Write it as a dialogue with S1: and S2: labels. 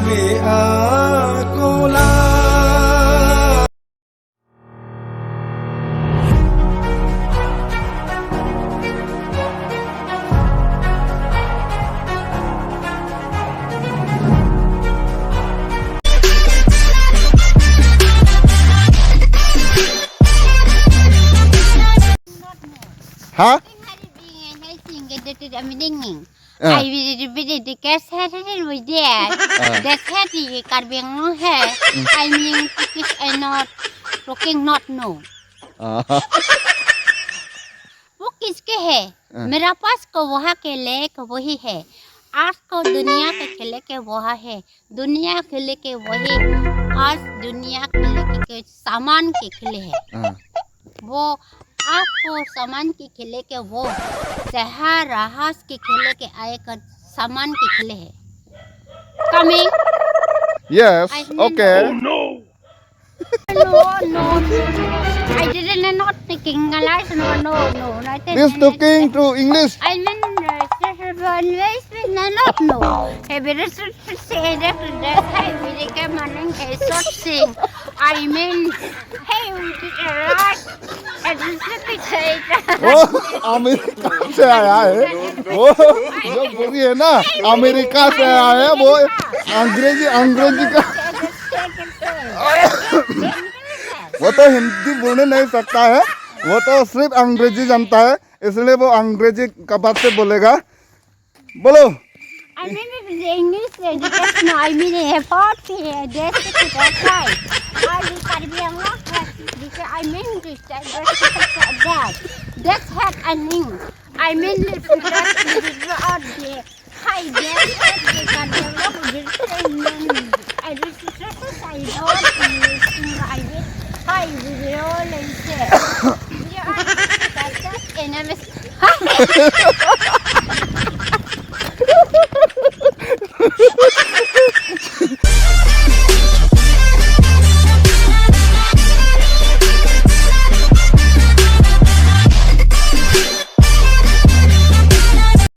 S1: we akola.
S2: Hah?
S3: I will be the gas head with that. That head is karbi hair. I mean, Turkish I not looking not no. वो किसके है? मेरा पास को वहाँ के lake वही है. आज को दुनिया के खेले के वहाँ है. दुनिया खेले के वही. आज दुनिया खेले के सामान के खेले है. वो आपको सामान के खेले के वो शहर राहस के खेले के आए कर सामान के खेले है. Coming?
S2: Yes. Okay.
S3: Oh no. No. I didn't not speaking English. No.
S2: This talking to English.
S3: I mean, not no. Hey, we just say that. Hey, we can manage a short thing. I mean, hey, we did a lot. And this say
S2: वो America से आया है. वो जो बोली है ना America से आया है वो अंग्रेजी का वो तो हिंदी बोलने नहीं सकता है. वो तो सिर्फ अंग्रेजी जानता है इसलिए वो अंग्रेजी का बात से बोलेगा. बोलो.
S3: I mean, the English education, I mean, a party, that's right. I can be a lot because I mean, that's had a name. I mean, that's out there. Hi, that's they can be a lot of this. I just I don't I did. Hi, we all and say. You are enemies.